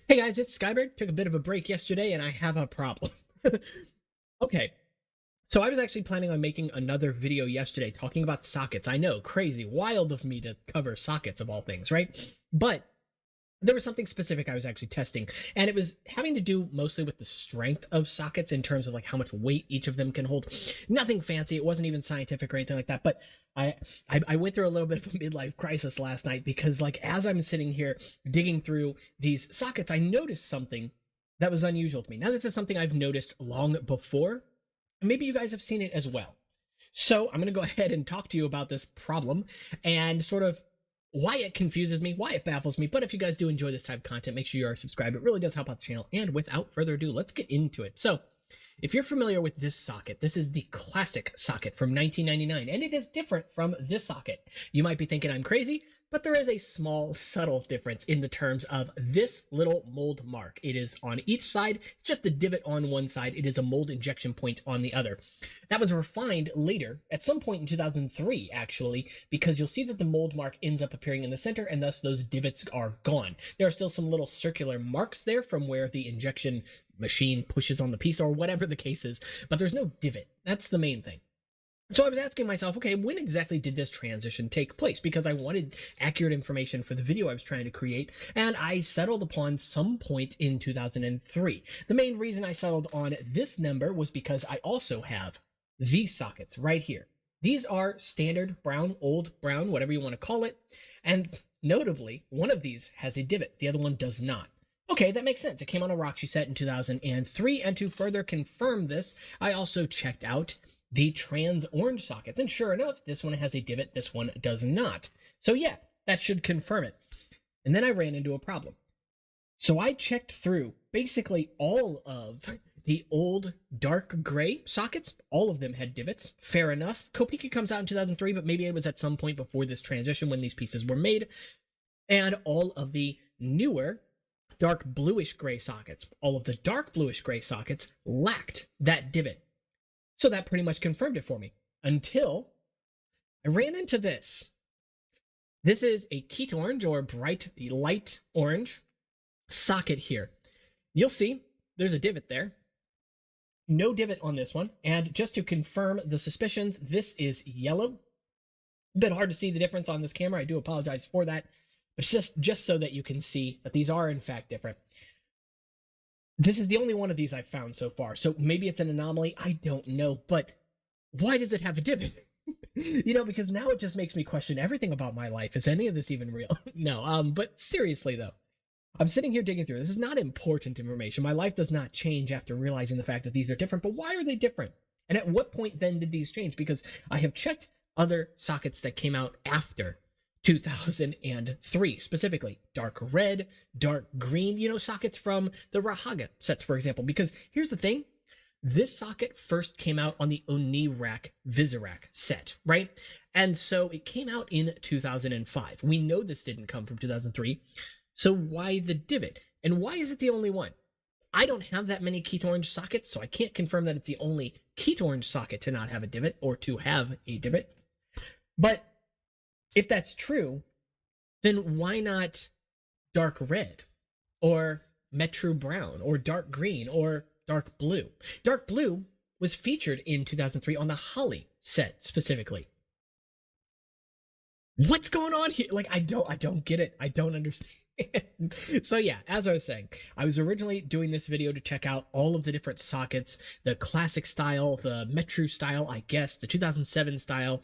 Hey guys, it's Skybird. Took a bit of a break yesterday and I have a problem. Okay, so I was actually planning on making another video yesterday talking about sockets. I know, crazy, wild of me to cover sockets of all things, right? But there was something specific I was actually testing, and it was having to do mostly with the strength of sockets in terms of like how much weight each of them can hold. Nothing fancy. It wasn't even scientific or anything like that. But I went through a little bit of a midlife crisis last night because like as I'm sitting here digging through these sockets, I noticed something that was unusual to me. Now this is something I've noticed long before. Maybe you guys have seen it as well. So I'm going to go ahead and talk to you about this problem and sort of why it confuses me, why it baffles me. But if you guys do enjoy this type of content, make sure you are subscribed. It really does help out the channel. And without further ado, let's get into it. So if you're familiar with this socket, this is the classic socket from 1999, and it is different from this socket. You might be thinking I'm crazy, but there is a small, subtle difference in the terms of this little mold mark. It is on each side. It's just a divot on one side. It is a mold injection point on the other. That was refined later, at some point in 2003, actually, because you'll see that the mold mark ends up appearing in the center, and thus those divots are gone. There are still some little circular marks there from where the injection machine pushes on the piece or whatever the case is, but there's no divot. That's the main thing. So I was asking myself, okay, when exactly did this transition take place? Because I wanted accurate information for the video I was trying to create, and I settled upon some point in 2003. The main reason I settled on this number was because I also have these sockets right here. These are standard brown, old brown, whatever you want to call it, and notably, one of these has a divot, the other one does not. Okay, that makes sense. It came on a Roxy set in 2003, and to further confirm this, I also checked out the trans orange sockets, and sure enough, this one has a divot, this one does not. So yeah, that should confirm it. And then I ran into a problem. So I checked through basically all of the old dark gray sockets. All of them had divots. Fair enough. Kopiki comes out in 2003, but maybe it was at some point before this transition when these pieces were made. And all of the newer dark bluish gray sockets, all of the dark bluish gray sockets lacked that divot. So that pretty much confirmed it for me until I ran into this. This is a Keat orange or bright light orange socket here. You'll see there's a divot there. No divot on this one. And just to confirm the suspicions, this is yellow. A bit hard to see the difference on this camera. I do apologize for that. But just so that you can see that these are in fact different. This is the only one of these I've found so far, so maybe it's an anomaly, I don't know, but why does it have a divot? You know, because now it just makes me question everything about my life. Is any of this even real? No, but seriously though, I'm sitting here digging through. This is not important information. My life does not change after realizing the fact that these are different, but why are they different? And at what point then did these change? Because I have checked other sockets that came out after 2003, specifically dark red, dark green, you know, sockets from the Rahaga sets, for example. Because here's the thing, this socket first came out on the Onirak Visorak set, right? And so it came out in 2005. We know this didn't come from 2003. So why the divot? And why is it the only one? I don't have that many Keat orange sockets, so I can't confirm that it's the only Keat orange socket to not have a divot or to have a divot. But if that's true, then why not dark red or metro brown or dark green or dark blue? Dark blue was featured in 2003 on the Holly set specifically. What's going on here? Like, I don't get it. I don't understand. So yeah, as I was saying, I was originally doing this video to check out all of the different sockets, the classic style, the metro style, I guess, the 2007 style.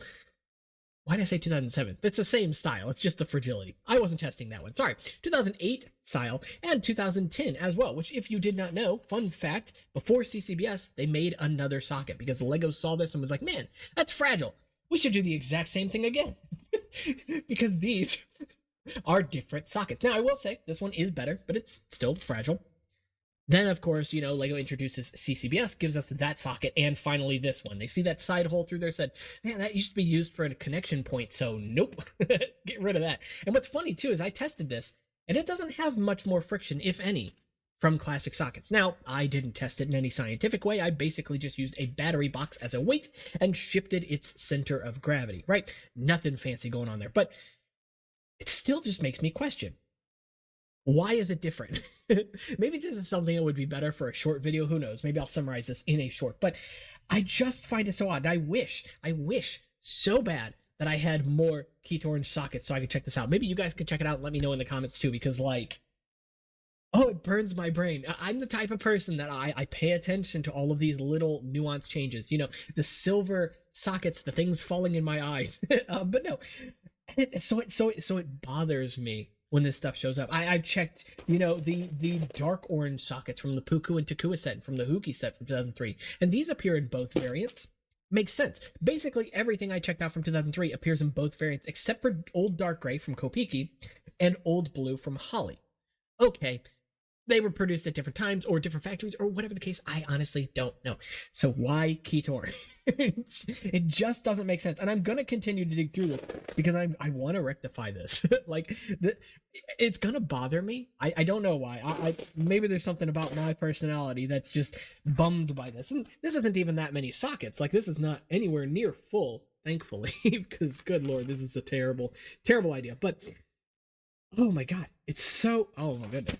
Why did I say 2007? It's the same style. It's just the fragility. I wasn't testing that one. Sorry. 2008 style and 2010 as well, which if you did not know, fun fact, before CCBS, they made another socket because Lego saw this and was like, man, that's fragile. We should do the exact same thing again. Because these are different sockets. Now, I will say this one is better, but it's still fragile. Then, of course, you know, Lego introduces CCBS, gives us that socket, and finally this one. They see that side hole through there, said, man, that used to be used for a connection point, so nope, get rid of that. And what's funny, too, is I tested this, and it doesn't have much more friction, if any, from classic sockets. Now, I didn't test it in any scientific way. I basically just used a battery box as a weight and shifted its center of gravity, right? Nothing fancy going on there, but it still just makes me question. Why is it different? Maybe this is something that would be better for a short video. Who knows? Maybe I'll summarize this in a short, but I just find it so odd. I wish so bad that I had more keytorn sockets so I could check this out. Maybe you guys could check it out and let me know in the comments too, because like, oh, it burns my brain. I'm the type of person that I pay attention to all of these little nuance changes. You know, the silver sockets, the things falling in my eyes. But no, so it bothers me when this stuff shows up. I've checked, you know, the dark orange sockets from the Puku and Takua set, from the Huki set from 2003, and these appear in both variants. Makes sense. Basically, everything I checked out from 2003 appears in both variants, except for Old Dark Gray from Kopiki and Old Blue from Holly. Okay, they were produced at different times or different factories or whatever the case. I honestly don't know. So why keytorn? It just doesn't make sense. And I'm going to continue to dig through this because I want to rectify this. Like, it's going to bother me. I don't know why. Maybe there's something about my personality that's just bummed by this. And this isn't even that many sockets. Like, this is not anywhere near full, thankfully, because good Lord, this is a terrible, terrible idea. But, oh my God, it's so, oh my goodness.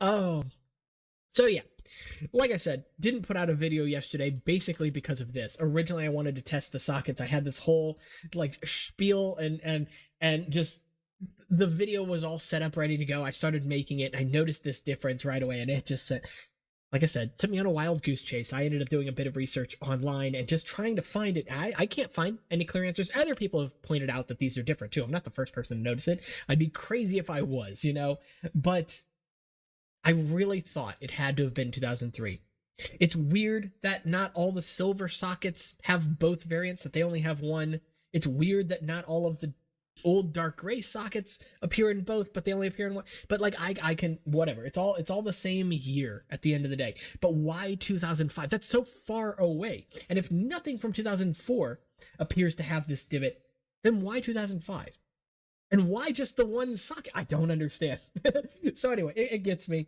Oh, so yeah, like I said, didn't put out a video yesterday basically because of this. Originally I wanted to test the sockets. I had this whole like spiel and just the video was all set up ready to go. I started making it. I noticed this difference right away, and it just said, like I said, sent me on a wild goose chase. I ended up doing a bit of research online and just trying to find it. I can't find any clear answers. Other people have pointed out that these are different too. I'm not the first person to notice it. I'd be crazy if I was, you know, but I really thought it had to have been 2003. It's weird that not all the silver sockets have both variants, that they only have one. It's weird that not all of the old dark gray sockets appear in both, but they only appear in one. But like, I can, whatever. It's all the same year at the end of the day. But why 2005? That's so far away. And if nothing from 2004 appears to have this divot, then why 2005? And why just the one socket? I don't understand. So anyway, it gets me.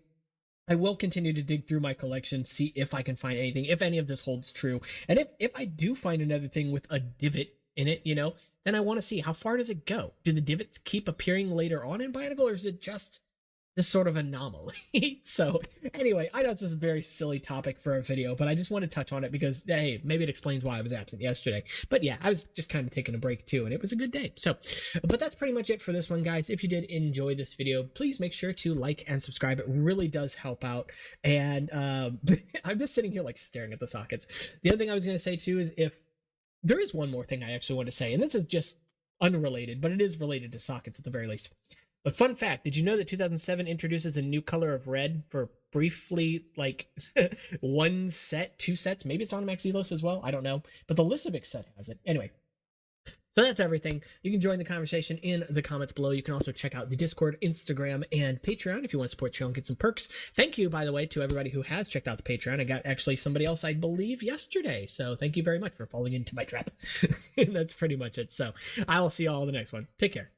I will continue to dig through my collection, see if I can find anything, if any of this holds true. And if I do find another thing with a divot in it, you know, then I want to see how far does it go? Do the divots keep appearing later on in Bionicle, or is it just this sort of anomaly? So anyway, I know this is a very silly topic for a video, but I just want to touch on it because, hey, maybe it explains why I was absent yesterday. But yeah, I was just kind of taking a break too, and it was a good day. So, but that's pretty much it for this one, guys. If you did enjoy this video, please make sure to like and subscribe. It really does help out. And I'm just sitting here like staring at the sockets. The other thing I was going to say too is, if there is one more thing I actually want to say, and this is just unrelated, but it is related to sockets at the very least. But fun fact, did you know that 2007 introduces a new color of red for briefly, like, one set, two sets? Maybe it's on Max Zelos as well, I don't know. But the Lissabic set has it. Anyway, so that's everything. You can join the conversation in the comments below. You can also check out the Discord, Instagram, and Patreon if you want to support the channel and get some perks. Thank you, by the way, to everybody who has checked out the Patreon. I got actually somebody else, I believe, yesterday. So thank you very much for falling into my trap. And that's pretty much it. So I will see you all in the next one. Take care.